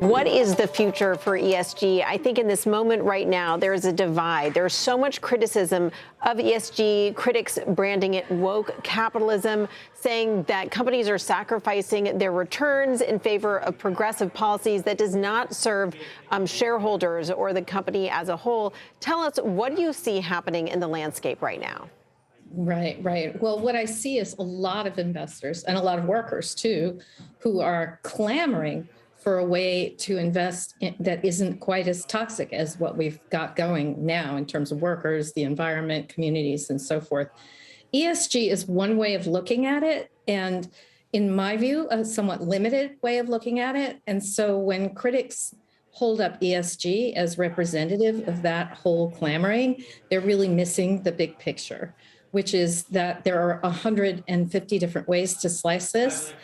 What is the future for ESG? I think in this moment right now, there is a divide. There's so much criticism of ESG, critics branding it woke capitalism, saying that companies are sacrificing their returns in favor of progressive policies that does not serve shareholders or the company as a whole. Tell us, what do you see happening in the landscape right now? Right, right. Well, what I see is a lot of investors and a lot of workers, too, who are clamoring for a way to invest that isn't quite as toxic as what we've got going now in terms of workers, the environment, communities, and so forth. ESG is one way of looking at it, and in my view, a somewhat limited way of looking at it. And so when critics hold up ESG as representative of that whole clamoring, they're really missing the big picture, which is that there are 150 different ways to slice this,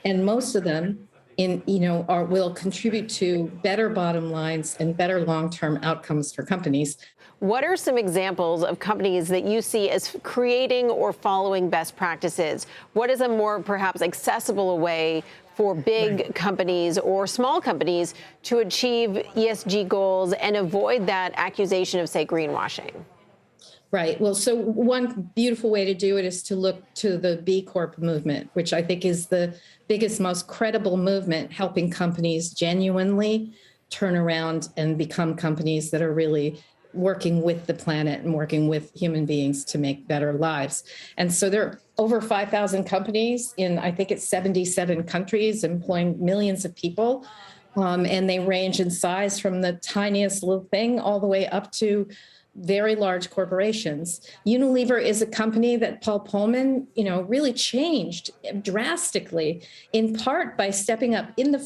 and most of them will contribute to better bottom lines and better long-term outcomes for companies. What are some examples of companies that you see as creating or following best practices? What is a more perhaps accessible way for big companies or small companies to achieve ESG goals and avoid that accusation of, say, greenwashing? Right. Well, so one beautiful way to do it is to look to the B Corp movement, which I think is the biggest, most credible movement helping companies genuinely turn around and become companies that are really working with the planet and working with human beings to make better lives. And so there are over 5,000 companies in, I think it's 77 countries, employing millions of people. And they range in size from the tiniest little thing all the way up to very large corporations. Unilever is a company that Paul Pullman, really changed drastically, in part by stepping up in the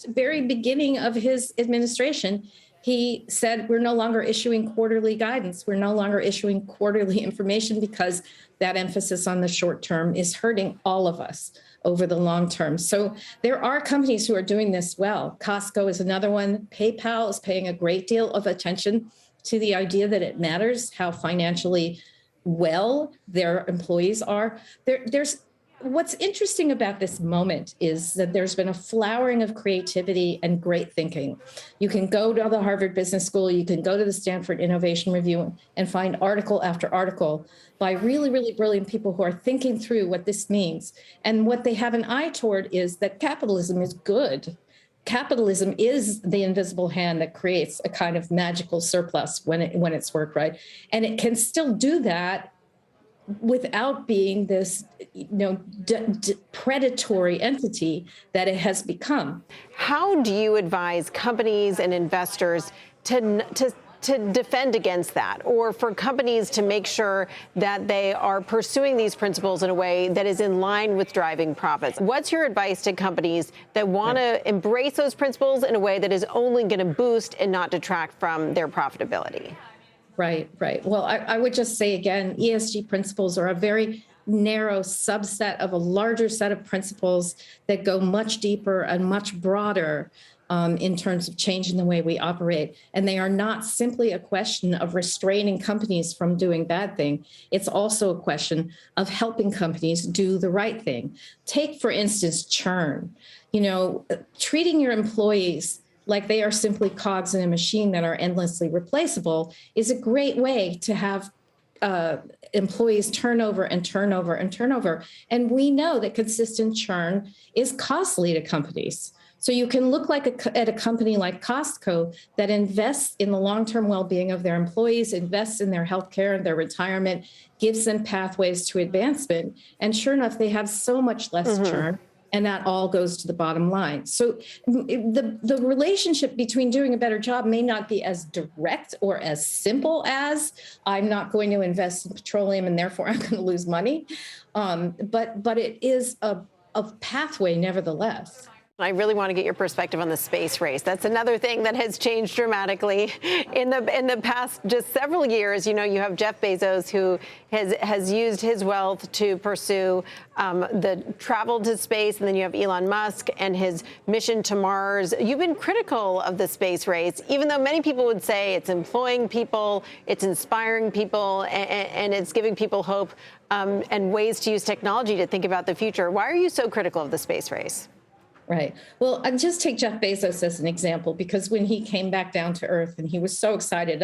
very beginning of his administration. He said, we're no longer issuing quarterly guidance. We're no longer issuing quarterly information because that emphasis on the short term is hurting all of us over the long term. So there are companies who are doing this well. Costco is another one. PayPal is paying a great deal of attention to the idea that it matters how financially well their employees are. What's interesting about this moment is that there's been a flowering of creativity and great thinking. You can go to the Harvard Business School, you can go to the Stanford Innovation Review and find article after article by really, really brilliant people who are thinking through what this means. And what they have an eye toward is that capitalism is good. Capitalism is the invisible hand that creates a kind of magical surplus when it's worked right. And it can still do that without being this predatory entity that it has become. How do you advise companies and investors to defend against that, or for companies to make sure that they are pursuing these principles in a way that is in line with driving profits? What's your advice to companies that want to embrace those principles in a way that is only going to boost and not detract from their profitability? Right, right. Well, I would just say again, ESG principles are a very narrow subset of a larger set of principles that go much deeper and much broader in terms of changing the way we operate. And they are not simply a question of restraining companies from doing bad things. It's also a question of helping companies do the right thing. Take, for instance, churn. Treating your employees like they are simply cogs in a machine that are endlessly replaceable is a great way to have employees turnover and turnover and turnover. And we know that consistent churn is costly to companies. So you can look at a company like Costco that invests in the long-term well-being of their employees, invests in their healthcare and their retirement, gives them pathways to advancement. And sure enough, they have so much less churn. And that all goes to the bottom line. So the relationship between doing a better job may not be as direct or as simple as I'm not going to invest in petroleum and therefore I'm going to lose money. But it is a pathway nevertheless. I really want to get your perspective on the space race. That's another thing that has changed dramatically in the past just several years. You know, you have Jeff Bezos, who has used his wealth to pursue the travel to space, and then you have Elon Musk and his mission to Mars. You've been critical of the space race, even though many people would say it's employing people, it's inspiring people, and it's giving people hope and ways to use technology to think about the future. Why are you so critical of the space race? Right. Well, I'll just take Jeff Bezos as an example, because when he came back down to earth and he was so excited,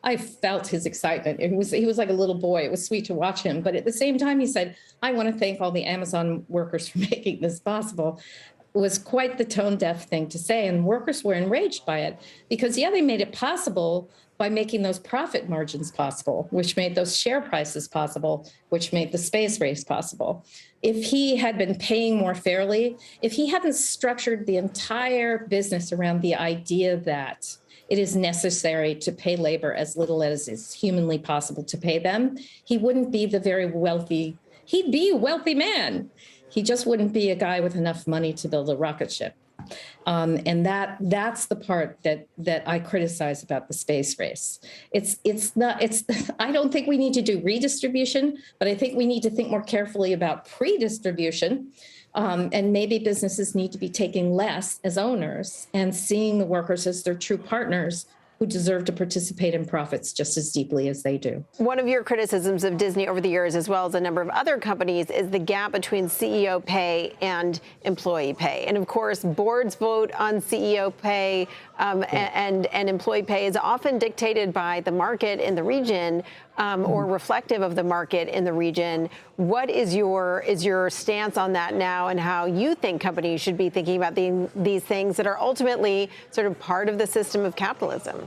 I felt his excitement. He was like a little boy. It was sweet to watch him. But at the same time, he said, I want to thank all the Amazon workers for making this possible. It was quite the tone-deaf thing to say. And workers were enraged by it because, yeah, they made it possible by making those profit margins possible, which made those share prices possible, which made the space race possible. If he had been paying more fairly, if he hadn't structured the entire business around the idea that it is necessary to pay labor as little as is humanly possible to pay them, he wouldn't be the very wealthy, he'd be a wealthy man. He just wouldn't be a guy with enough money to build a rocket ship. And that's the part that I criticize about the space race. I don't think we need to do redistribution, but I think we need to think more carefully about pre-distribution. And maybe businesses need to be taking less as owners and seeing the workers as their true partners who deserve to participate in profits just as deeply as they do. One of your criticisms of Disney over the years, as well as a number of other companies, is the gap between CEO pay and employee pay. And of course, boards vote on CEO pay and employee pay is often dictated by the market in the region or reflective of the market in the region. What is your stance on that now, and how you think companies should be thinking about these things that are ultimately sort of part of the system of capitalism?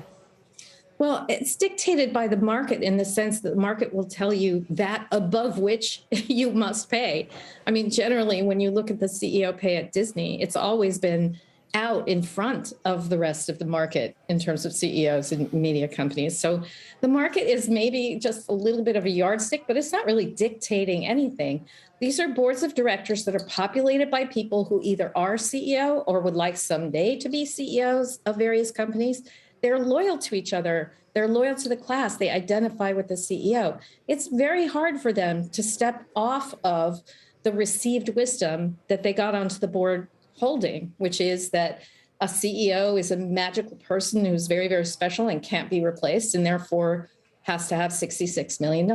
Well, it's dictated by the market in the sense that the market will tell you that above which you must pay. I mean, generally, when you look at the CEO pay at Disney, it's always been out in front of the rest of the market in terms of CEOs and media companies. So the market is maybe just a little bit of a yardstick, but it's not really dictating anything. These are boards of directors that are populated by people who either are CEO or would like someday to be CEOs of various companies. They're loyal to each other. They're loyal to the class. They identify with the CEO. It's very hard for them to step off of the received wisdom that they got onto the board holding, which is that a CEO is a magical person who's very, very special and can't be replaced, and therefore has to have $66 million.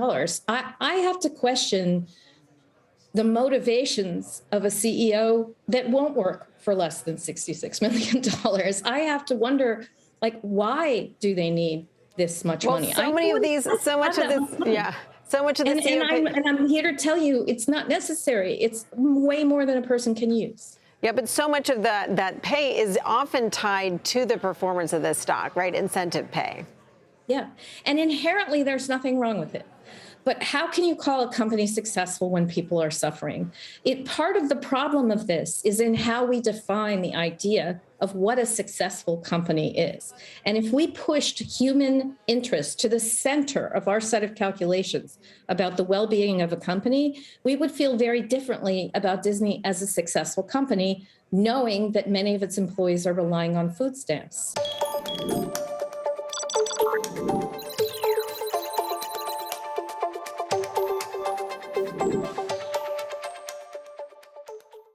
I have to question the motivations of a CEO that won't work for less than $66 million. I have to wonder, like, why do they need this much money? So much of this, yeah. So much of this. And I'm here to tell you, it's not necessary. It's way more than a person can use. Yeah, but so much of that pay is often tied to the performance of the stock, right? Incentive pay. Yeah, and inherently there's nothing wrong with it. But how can you call a company successful when people are suffering? Part of the problem of this is in how we define the idea of what a successful company is. And if we pushed human interest to the center of our set of calculations about the well-being of a company, we would feel very differently about Disney as a successful company, knowing that many of its employees are relying on food stamps.